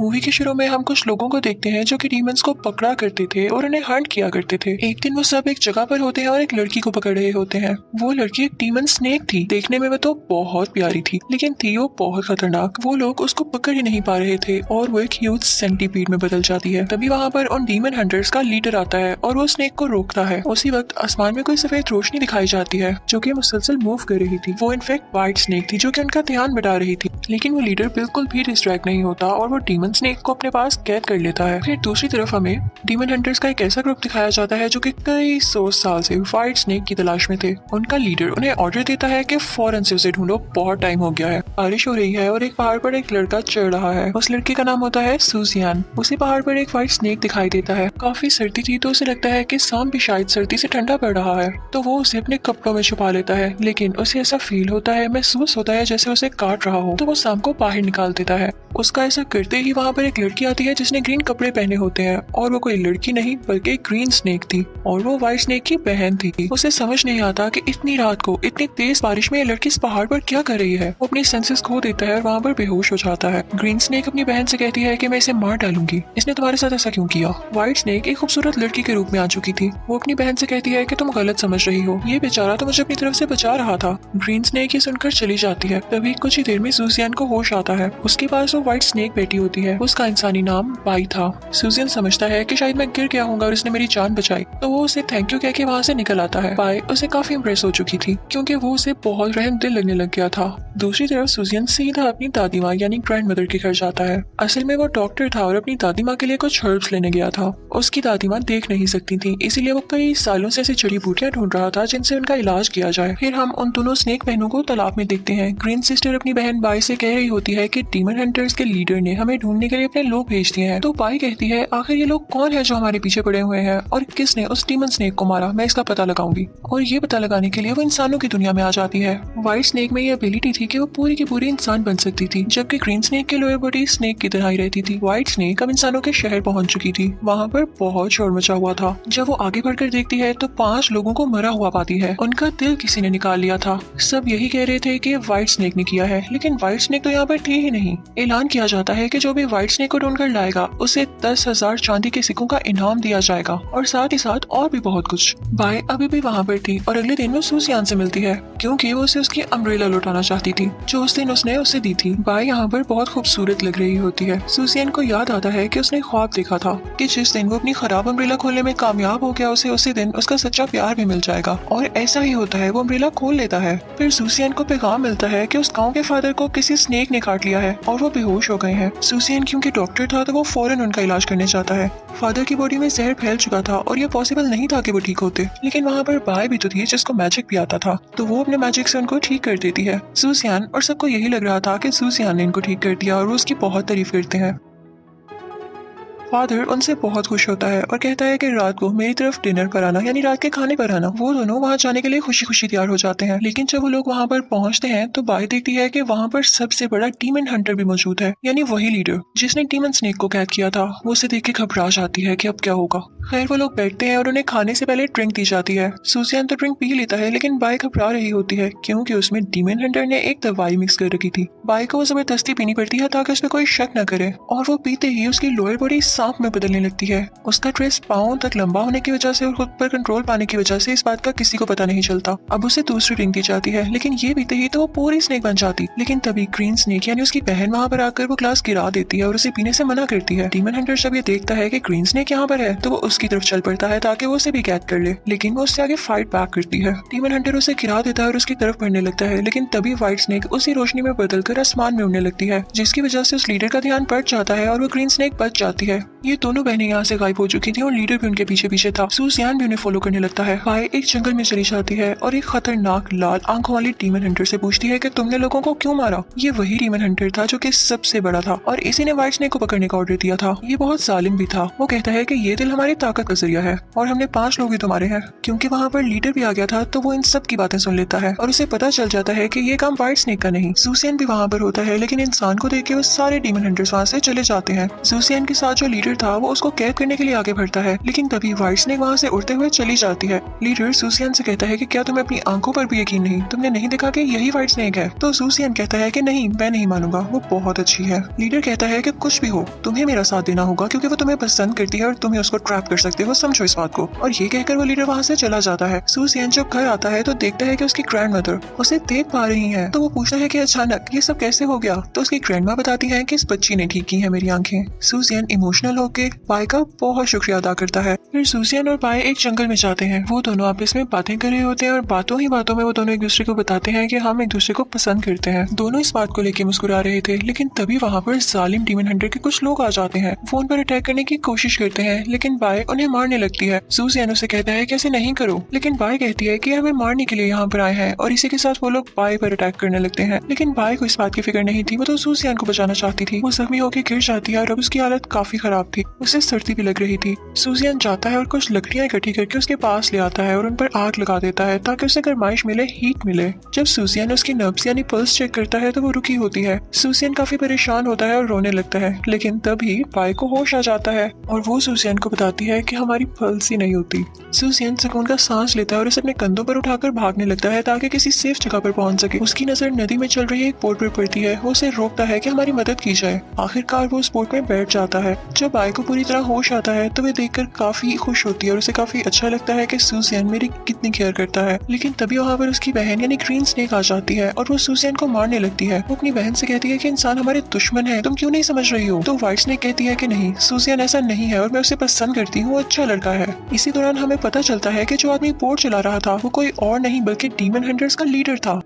Movie के शुरू में हम कुछ लोगों को देखते हैं जो कि डीमंस को पकड़ा करते थे और उन्हें हंट किया करते थे। एक दिन वो सब एक जगह पर होते हैं और एक लड़की को पकड़ रहे होते हैं। वो लड़की एक डीमन स्नेक थी। देखने में वो तो बहुत प्यारी थी, लेकिन थी वो बहुत खतरनाक। वो लोग उसको पकड़ ही नहीं पा रहे थे और वो एक ह्यूज सेंटीपीड में बदल जाती है। तभी वहाँ पर उन डीमन हंटर्स का लीडर आता है और वो स्नेक को रोकता है। उसी वक्त आसमान में कोई सफेद रोशनी दिखाई जाती है जो कि मुसलसल मूव कर रही थी। वो इनफैक्ट व्हाइट स्नेक थी जो कि उनका ध्यान बटा रही थी, लेकिन वो लीडर बिल्कुल भी डिस्ट्रैक्ट नहीं होता और वो डीमन स्नेक को अपने पास कैद कर लेता है। फिर दूसरी तरफ हमें डीमन हंटर्स का एक ऐसा ग्रुप दिखाया जाता है जो कि कई 100 साल से व्हाइट स्नेक की तलाश में थे। उनका लीडर उन्हें ऑर्डर देता है कि फौरन से उसे ढूंढो, बहुत टाइम हो गया है। बारिश हो रही है और एक पहाड़ पर एक लड़का चढ़ रहा है। उस लड़के का नाम होता है सूजियान। उसी पहाड़ पर एक व्हाइट स्नेक दिखाई देता है। काफी सर्दी थी तो उसे लगता है कि सांप भी शायद सर्दी से ठंडा पड़ रहा है, तो वो उसे अपने कपड़ों में छुपा लेता है। लेकिन उसे ऐसा फील होता है, महसूस होता है जैसे उसे काट रहा हो, तो वो सांप को बाहर निकाल देता है। उसका ऐसा करते ही वहाँ पर एक लड़की आती है जिसने ग्रीन कपड़े पहने होते हैं, और वो कोई लड़की नहीं बल्कि एक ग्रीन स्नेक थी और वो व्हाइट स्नेक की बहन थी। उसे समझ नहीं आता कि इतनी रात को इतनी तेज बारिश में ये लड़की इस पहाड़ पर क्या कर रही है। वो अपनी सेंसेस खो देता है और वहाँ पर बेहोश हो जाता है। ग्रीन स्नेक अपनी बहन से कहती है कि मैं इसे मार डालूंगी, इसने तुम्हारे साथ ऐसा क्यों किया। व्हाइट स्नेक एक खूबसूरत लड़की के रूप में आ चुकी थी। वो अपनी बहन से कहती है कि तुम गलत समझ रही हो, ये बेचारा तो मुझे अपनी तरफ से बचा रहा था। ग्रीन स्नेक ये सुनकर चली जाती है। तभी कुछ ही देर में सूजियान को होश आता है। उसके पास वो व्हाइट स्नेक बैठी होती है। उसका इंसानी नाम बाई था। सूजियन समझता है कि शायद मैं गिर गया हूँगा और इसने मेरी जान बचाई, तो वो उसे थैंक यू कह के वहाँ से निकल आता है। बाई उसे काफी इम्प्रेस हो चुकी थी क्योंकि वो उसे बहुत रहम दिल लगने लग गया था। दूसरी तरफ सूजियन सीधा अपनी दादी माँ यानी ग्रैंड मदर के घर जाता है। असल में वो डॉक्टर था और अपनी दादी माँ के लिए कुछ हर्ब्स लेने गया था। उसकी दादी माँ देख नहीं सकती थी, इसीलिए वो कई सालों से ऐसी जड़ी बूटियां ढूंढ रहा था जिनसे उनका इलाज किया जाए। फिर हम उन दोनों स्नेक बहनों को तालाब में देखते हैं। ग्रीन सिस्टर अपनी बहन बाई से कह रही होती है कि डीमन हंटर्स के लीडर ने हमें ढूंढने के लिए अपने लोग भेज दिए हैं। तो बाई कहती है आखिर ये लोग कौन है जो हमारे पीछे पड़े हुए हैं और किसने उस डीमन स्नेक को मारा, मैं इसका पता लगाऊंगी। और ये पता लगाने के लिए वो इंसानों की दुनिया में आ जाती है। व्हाइट स्नेक में ये एबिलिटी थी कि वो पूरी की पूरी इंसान बन सकती थी, जबकि ग्रीन स्नेक की लोअर बॉडी स्नेक की तरह ही रहती थी। व्हाइट स्नेक अब इंसानों के शहर पहुंच चुकी थी। वहाँ पर बहुत शोर मचा हुआ था। जब वो आगे बढ़कर देखती है तो 5 लोगों को मरा हुआ पाती है। उनका दिल किसी ने निकाल लिया था। सब यही कह रहे थे कि व्हाइट स्नेक ने किया है, लेकिन व्हाइट स्नेक तो यहाँ पर थी ही नहीं। ऐलान किया जाता है कि जो भी व्हाइट स्नेक को ढूंढकर लाएगा उसे 10,000 चांदी के सिक्कों का इनाम दिया जाएगा और साथ ही साथ और भी बहुत कुछ। बाई अभी भी वहाँ पर थी और अगले दिन वो सूजियान से मिलती है क्योंकि वो उसे उसकी अम्ब्रेला लौटाना चाहती थी जो उस दिन उसने उसे दी थी। बाई यहाँ पर बहुत खूबसूरत लग रही होती है। सूजियान को याद आता है कि उसने ख्वाब देखा था कि जिस दिन वो अपनी खराब अम्ब्रेला खोलने में कामयाब हो गया उसे उसी दिन उसका सच्चा प्यार भी मिल जाएगा, और ऐसा ही होता है। वो अम्ब्रेला खोल लेता है। फिर सूजियान को पैगाम मिलता है कि उस गाँव के फादर को किसी स्नेक ने काट लिया है और वो बेहोश हो गए हैं। सूजियान क्योंकि डॉक्टर था तो वो फौरन उनका इलाज करने चाहता है। फादर की बॉडी में जहर फैल चुका था और ये पॉसिबल नहीं था कि वो ठीक होते, लेकिन वहाँ पर बाई भी तो थी जिसको मैजिक भी आता था, तो वो अपने मैजिक से उनको ठीक कर देती है। सूजियान और सबको यही लग रहा था कि सूजियान ने इनको ठीक कर दिया और वो उसकी बहुत तारीफ करते हैं। फादर उनसे बहुत खुश होता है और कहता है कि रात को मेरी तरफ डिनर पर आना, यानी रात के खाने पर आना। वो दोनों वहाँ जाने के लिए खुशी खुशी तैयार हो जाते हैं, लेकिन जब वो लोग वहाँ पर पहुँचते हैं तो बाई देखती है कि वहाँ पर सबसे बड़ा डीमन हंटर भी मौजूद है, यानी वही लीडर जिसने डीमन स्नेक को कैद किया था। वो उसे देख के घबरा जाती है कि अब क्या होगा। खैर वो लोग बैठते हैं और उन्हें खाने से पहले ड्रिंक दी जाती है। सूजियान तो ड्रिंक पी लेता है, लेकिन बाई घबरा रही होती है क्योंकि उसमें डीमन हंटर ने एक दवाई मिक्स कर रखी थी। बाई को वो जबरदस्ती पीनी पड़ती है ताकि उस पर कोई शक न करे, और वो पीते ही उसकी लोअर बॉडी सांप में बदलने लगती है। उसका ड्रेस पाँव तक लंबा होने की वजह से और खुद पर कंट्रोल पाने की वजह से इस बात का किसी को पता नहीं चलता। अब उसे दूसरी ड्रिंक दी जाती है, लेकिन ये पीते ही तो वो पूरी स्नेक बन जाती। लेकिन तभी ग्रीन स्नेक यानी उसकी बहन वहाँ पर आकर वो ग्लास गिरा देती है और उसे पीने से मना करती है। डीमन हंटर जब ये देखता है कि ग्रीन स्नेक यहाँ पर है तो वो उसकी तरफ चल पड़ता है ताकि वो उसे भी कैद कर ले, लेकिन वो उससे आगे फाइट बैक करती है। डीमन हंटर उसे गिरा देता है और उसकी तरफ बढ़ने लगता है, लेकिन तभी व्हाइट स्नेक उसी रोशनी में बदलकर आसमान में उड़ने लगती है, जिसकी वजह से उस लीडर का ध्यान बढ़ जाता है और वो ग्रीन स्नेक बच जाती है। ये दोनों बहनें यहाँ से गायब हो चुकी थी और लीडर भी उनके पीछे पीछे था। सूजियान भी उन्हें फॉलो करने लगता है। बाई एक जंगल में चली जाती है और एक खतरनाक लाल आंखों वाली डीमन हंटर से पूछती है कि तुमने लोगों को क्यों मारा। ये वही डीमन हंटर था जो कि सबसे बड़ा था और इसी ने व्हाइट स्नेक को पकड़ने का ऑर्डर दिया था। ये बहुत जालिम भी था। वो कहता है कि ये दिल हमारी ताकत का जरिया है और हमने 5 लोग ही तो मारे हैं। क्योंकि वहाँ पर लीडर भी आ गया था तो वो इन सब की बातें सुन लेता है और उसे पता चल जाता है कि ये काम व्हाइट स्नेक का नहीं। सूजियान भी वहाँ पर होता है, लेकिन इंसान को देख के वो सारे डीमन हंटर्स वहाँ से चले जाते हैं। सूजियान के साथ जो लीडर लीडर था वो उसको कैद करने के लिए आगे बढ़ता है, लेकिन तभी व्हाइट स्नेक वहाँ से उड़ते हुए चली जाती है। लीडर सूसियन से कहता है कि क्या तुम्हें अपनी आंखों पर भी यकीन नहीं, तुमने नहीं देखा कि यही व्हाइट स्नेक है? तो सूसियन कहता है कि नहीं, मैं नहीं मानूंगा, वो बहुत अच्छी है। लीडर कहता है कि कुछ भी हो तुम्हें मेरा साथ देना होगा क्योंकि वो तुम्हें पसंद करती है और तुम्हें उसको ट्रैप कर सकते हो, समझो इस बात को। और ये कहकर वो लीडर वहाँ से चला जाता है। सूसियन जब घर आता है तो देखता है कि उसकी ग्रैंडमदर उसे देख पा रही है, तो वो पूछता है कि अचानक ये सब कैसे हो गया? तो उसकी ग्रैंडमा बताती है कि इस बच्ची ने ठीक की है मेरी आंखें। सूसियन इमोशनल होकर पाई का बहुत शुक्रिया अदा करता है। फिर सूसियन और पाई एक जंगल में जाते हैं। वो दोनों आपस में बातें कर रहे होते हैं और बातों ही बातों में वो दोनों एक दूसरे को बताते हैं कि हम एक दूसरे को पसंद करते हैं। दोनों इस बात को लेकर मुस्कुरा रहे थे, लेकिन तभी वहाँ पर जालिम डीमन हंटर के कुछ लोग आ जाते हैं। वो उन पर अटैक करने की कोशिश करते हैं, लेकिन बाय उन्हें मारने लगती है। सूसियन उसे कहता है कि ऐसे नहीं करो, लेकिन बाय कहती है कि हमें मारने के लिए यहाँ पर आए हैं, और इसी के साथ वो लोग बाय पर अटैक करने लगते हैं। लेकिन बाय को इस बात की फिक्र नहीं थी, वो तो सूसियन को बचाना चाहती थी। वो जख्मी होकर गिर जाती है और अब उसकी हालत काफी खराब थी, उसे सर्दी भी लग रही थी। सूसियन जाता है और कुछ लकड़ियां इकट्ठी करके उसके पास ले आता है और उन पर आग लगा देता है ताकि उसे गरमाइश मिले, हीट मिले। जब सूसियन उसकी नब्ज यानी पल्स चेक करता है तो वो रुकी होती है। सूसियन काफी परेशान होता है और रोने लगता है, लेकिन तभी बाय को होश आ जाता है और वो सूसियन को बताती है कि हमारी पल्स ही नहीं होती। सूसियन सुकून का सांस लेता है और उसे अपने कंधों पर उठाकर भागने लगता है ताकि किसी सेफ जगह पर पहुंच सके। उसकी नजर नदी में चल रही एक बोट पर पड़ती है। वो उसे रोकता है कि हमारी मदद की जाए। आखिरकार वो उस बोट में बैठ जाता है। जब बाय को पूरी तरह होश आता है तो वे देखकर काफी खुश होती है और उसे काफी अच्छा लगता है कि सूसियन मेरी कितनी केयर करता है। लेकिन तभी वहाँ पर उसकी बहन यानी ग्रीन स्नेक आ जाती है और वो सूसियन को मारने लगती है। वो अपनी बहन से कहती है कि इंसान हमारे दुश्मन है, तुम क्यों नहीं समझ रही हो? तो व्हाइट स्नेक कहती है कि नहीं, सूसियन ऐसा नहीं है और मैं उसे पसंद करती हूँ, अच्छा लड़का है। इसी दौरान हमें पता चलता है कि जो आदमी बोट चला रहा था वो कोई और नहीं बल्कि डीमन हंटर्स का लीडर था।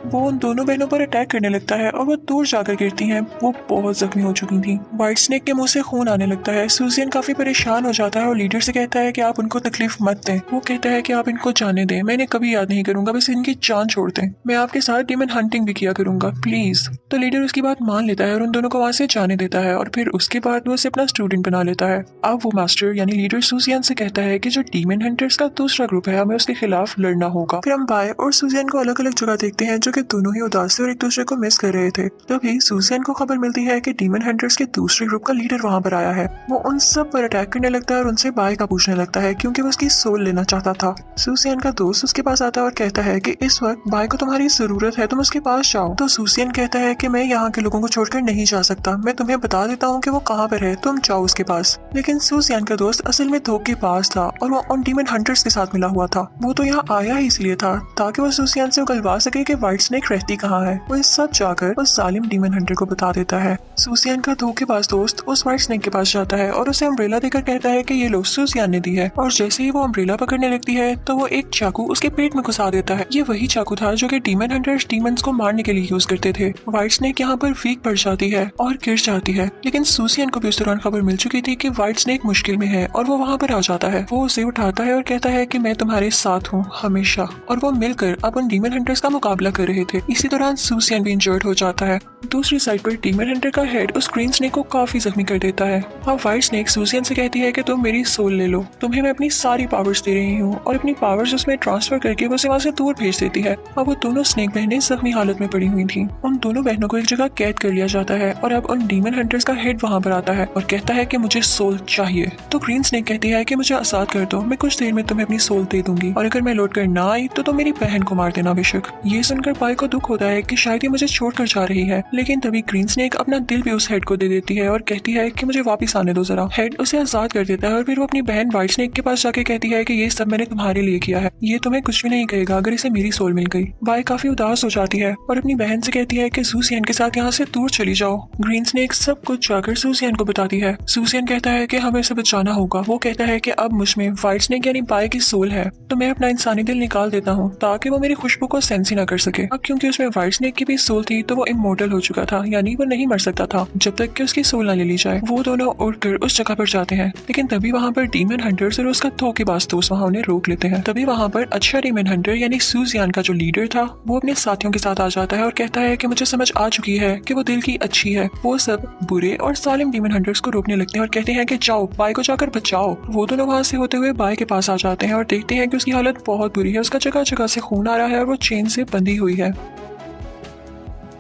वो उन दोनों बहनों पर अटैक करने लगता है और वो दूर जाकर गिरती हैं। वो बहुत जख्मी हो चुकी थी। व्हाइट स्नेक के मुंह से खून आने लगता है। सूसियन काफी परेशान हो जाता है और लीडर से कहता है कि आप उनको तकलीफ मत दें। वो कहता है कि आप इनको जाने दें, मैं इन्हें कभी याद नहीं करूंगा, बस इनकी जान छोड़ दें। मैं आपके साथ डीमन हंटिंग भी किया करूंगा, प्लीज। तो लीडर उसकी बात मान लेता है और उन दोनों को वहाँ से जाने देता है और फिर उसके बाद वो उसे अपना स्टूडेंट बना लेता है। अब वो मास्टर यानी लीडर सूसियन से कहता है कि जो डीमन हंटर्स का दूसरा ग्रुप है हमें उसके खिलाफ लड़ना होगा। फिर हम बाय और सूसियन को अलग अलग जगह देखते हैं जो कि दोनों ही उदास और एक दूसरे को मिस कर रहे थे। तभी सूसियन को खबर मिलती है कि डीमन हंटर्स के दूसरे ग्रुप का लीडर वहाँ पर आया है। वो उन सब पर अटैक करने लगता है और उनसे बाय का पूछने लगता है क्योंकि वो उसकी सोल लेना चाहता था। सूसियन का दोस्त उसके पास आता है और कहता है कि इस वक्त बाय को तुम्हारी जरूरत है, तुम उसके पास जाओ। तो सूसियन कहता है कि मैं यहाँ के लोगों को छोड़कर नहीं जा सकता, मैं तुम्हें बता देता हूँ कि वो कहाँ पर है, तुम जाओ उसके पास। लेकिन सूसियन का दोस्त असल में धोखे के पास था और वो उन डीमन हंटर्स के साथ मिला हुआ था। वो तो यहाँ आया ही इसलिए था ताकि वो सूसियन से उगलवा सके कि व्हाइट स्नेक रहती कहाँ है। वो इस सब जाकर उस जालिम डीमन हंटर को बता देता है। सूसियन का धोखेबाज दोस्त उस व्हाइट स्नेक के पास जाता है और उसे अम्ब्रेला देकर कहता है कि ये लो, सूसियन ने दी है। और जैसे ही वो अम्ब्रेला पकड़ने लगती है तो वो एक चाकू उसके पेट में घुसा देता है। ये वही चाकू था जो कि डीमन हंटर्स डीमंस को मारने के लिए यूज करते थे। व्हाइट स्नेक यहाँ पर वीक पड़ जाती है और गिर जाती है, लेकिन सूसियन को भी उस दौरान खबर मिल चुकी थी कि व्हाइट स्नेक मुश्किल में है और वो वहाँ पर आ जाता है। वो उसे उठाता है और कहता है कि मैं तुम्हारे साथ हूँ हमेशा, और वो मिलकर अब उन डीमन हंटर्स का मुकाबला कर रहे थे। इसी दौरान सूसियन भी इंजर्ड हो जाता है। दूसरी साइड पर डीमन हंटर का हेड उस ग्रीन स्नेक को काफी जख्मी कर देता है। अब व्हाइट स्नेक सूसियन से कहती है कि तुम मेरी सोल ले लो, तुम्हें मैं अपनी सारी पावर्स दे रही हूँ, और अपनी पावर्स उसमें ट्रांसफर करके वो उसे वहाँ से दूर भेज देती है। अब वो दोनों स्नेक बहनें जख्मी हालत में पड़ी हुई थी। उन दोनों बहनों को एक जगह कैद कर लिया जाता है और अब उन डीमन हंटर्स का हेड वहाँ पर आता है और कहता है कि मुझे सोल चाहिए। तो ग्रीन स्नेक कहती है कि मुझे आजाद कर दो, मैं कुछ देर में तुम्हें अपनी सोल दे दूंगी, और अगर मैं लौट कर ना आई तो तुम मेरी बहन को मार देना बेशक। ये सुनकर बाय को दुख होता है कि शायद ये मुझे छोड़कर जा रही है, लेकिन तभी ग्रीन स्नेक अपना दिल भी उस हेड को दे देती है और कहती है कि मुझे वापस आने दो जरा। हेड उसे आजाद कर देता है और फिर वो अपनी बहन व्हाइट स्नेक के पास जाके कहती है कि ये सब मैंने तुम्हारे लिए किया है, ये तुम्हें कुछ भी नहीं कहेगा अगर इसे मेरी सोल मिल गई। बाय काफी उदास हो जाती है और अपनी बहन से कहती है कि सूसियन के साथ यहाँ से दूर चली जाओ। ग्रीन स्नेक सब कुछ जाकर सूसियन को बताती है। सूसियन कहता है कि हमें इसे बचाना होगा। वो कहता है कि अब मुझमें व्हाइट स्नेक यानी बाय की सोल है, तो मैं अपना इंसानी दिल निकाल देता हूँ ताकि वो मेरी खुशबू को सेंस ही ना कर सके। अब क्योंकि उसमें व्हाइट स्नेक की भी सोल थी तो वो इमोर्टल हो चुका था, यानी वो नहीं मर सकता था जब तक कि उसकी सोल ना ले ली जाए। वो दोनों उड़कर उस जगह पर जाते हैं, लेकिन तभी वहाँ पर डीमन हंटर्स और उसका धोखेबाज दोस्त वहाँ उन्हें रोक लेते हैं। तभी वहाँ पर अच्छा डीमन हंटर यानी सूसियन का जो लीडर था वो अपने साथियों के साथ आ जाता है और कहता है कि मुझे समझ आ चुकी है कि वो दिल की अच्छी है। वो सब बुरे और सालिम डीमन हंटर्स को रोकने लगते हैं और कहते हैं कि जाओ, बाय को जाकर बचाओ। वो दोनों वहाँ से होते हुए बाय के पास आ जाते हैं और देखते हैं कि उसकी हालत बहुत बुरी है, उसका जगह जगह से खून आ रहा है और वो चेन से बंधी हुई है।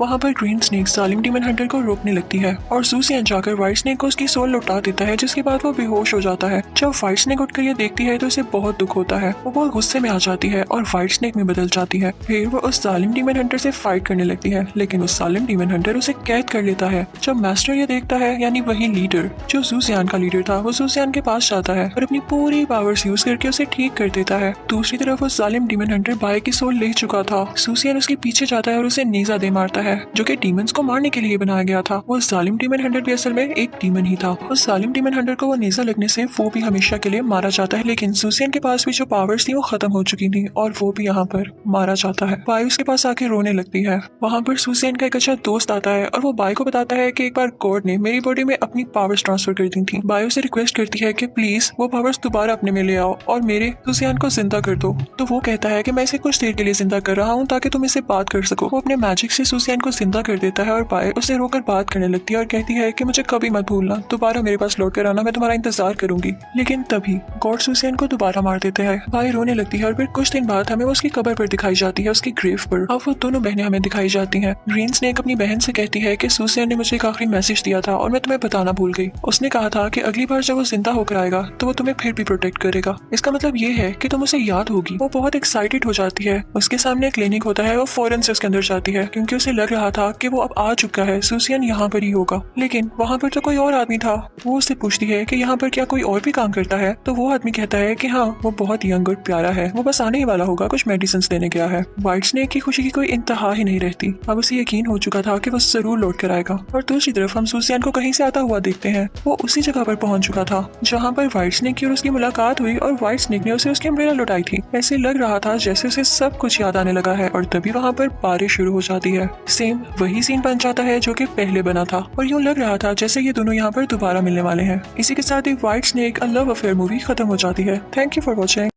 वहाँ पर ग्रीन स्नेक जालिम डीमन हंटर को रोकने लगती है और सूसियन जाकर व्हाइट स्नेक को उसकी सोल लौटा देता है, जिसके बाद वो बेहोश हो जाता है। जब व्हाइट स्नेक उठकर ये देखती है तो उसे बहुत दुख होता है। वो बहुत गुस्से में आ जाती है और व्हाइट स्नेक में बदल जाती है। फिर वो उस जालिम डीमन हंटर से फाइट करने लगती है, लेकिन उस जालिम डीमन हंटर उसे कैद कर लेता है। जब मास्टर ये देखता है, यानी वही लीडर जो सूसियन का लीडर था, वो सूसियन के पास जाता है और अपनी पूरी पावर्स यूज करके उसे ठीक कर देता है। दूसरी तरफ उस जालिम डीमन हंटर बाय की सोल ले चुका था। सूसियन उसके पीछे जाता है और उसे नेजा दे मारता है, जो कि डीमंस को मारने के लिए बनाया गया था। वो जालिम डीमन हंटर भी असल में एक डीमन ही था। उस जालिम डीमन हंटर को वो नेजा लगने से वो भी हमेशा के लिए मारा जाता है, लेकिन सूसियन के पास भी जो पावर्स थी वो खत्म हो चुकी थी और वो भी यहाँ पर मारा जाता है। बाय उसके पास आके रोने लगती है। वहाँ पर सूसियन का एक अच्छा दोस्त आता है और वो बाय को बताता है कि एक बार गॉड ने मेरी बॉडी में अपनी पावर्स ट्रांसफर कर दी थी। बाय उसे रिक्वेस्ट करती है कि प्लीज वो पावर्स दोबारा अपने में ले आओ और मेरे सूसियन को जिंदा कर दो। तो वो कहता है कि मैं इसे कुछ देर के लिए जिंदा कर रहा हूँ ताकि तुम इसे बात कर सको। वो अपने मैजिक से सूसियन को जिंदा कर देता है और बाय उसे रोकर बात करने लगती है और कहती है कि मुझे कभी मत भूलना, दोबारा मेरे पास लौट कर आना, मैं तुम्हारा इंतजार करूंगी। लेकिन तभी गॉड सूसियन को दोबारा मार देते हैं। बाय रोने लगती है और फिर कुछ दिन बाद हमें उसकी कब्र पर दिखाई जाती है, उसकी ग्रेव पर। अब वो दोनों बहनें हमें दिखाई जाती हैं। ग्रीन स्नेक अपनी बहन से कहती है कि सूसियन ने मुझे एक आखिरी मैसेज दिया था और मैं तुम्हें बताना भूल गई। उसने कहा था कि अगली बार जब वो जिंदा होकर आएगा तो वो तुम्हें फिर भी प्रोटेक्ट करेगा। इसका मतलब ये है कि तुम उसे याद होगी। वो बहुत एक्साइटेड हो जाती है। उसके सामने एक क्लिनिक होता है, वो फौरन से उसके अंदर जाती है क्योंकि उसे लग रहा था कि वो अब आ चुका है, सूसियन यहाँ पर ही होगा। लेकिन वहाँ पर तो कोई और आदमी था। वो उससे पूछती है कि यहाँ पर क्या कोई और भी काम करता है? तो वो आदमी कहता है कि हाँ, वो बहुत यंग और प्यारा है, वो बस आने ही वाला होगा, कुछ मेडिसिन देने गया है। व्हाइट स्नेक की खुशी की कोई इंतहा ही नहीं रहती। अब उसे यकीन हो चुका था कि वो जरूर लौट कर आएगा। और दूसरी तरफ हम सूसियन को कहीं से आता हुआ देखते हैं। वो उसी जगह पर पहुंच चुका था जहाँ पर व्हाइट स्नेक की और उसकी मुलाकात हुई और व्हाइट स्नेक ने उसे उसकी अम्ब्रेला लौटाई थी। ऐसे लग रहा था जैसे उसे सब कुछ याद आने लगा है और तभी वहाँ पर बारिश शुरू हो जाती है। सेम वही सीन बन जाता है जो कि पहले बना था और यूँ लग रहा था जैसे ये दोनों यहाँ पर दोबारा मिलने वाले हैं। इसी के साथ ही white snake a love affair movie खत्म हो जाती है। Thank you for watching.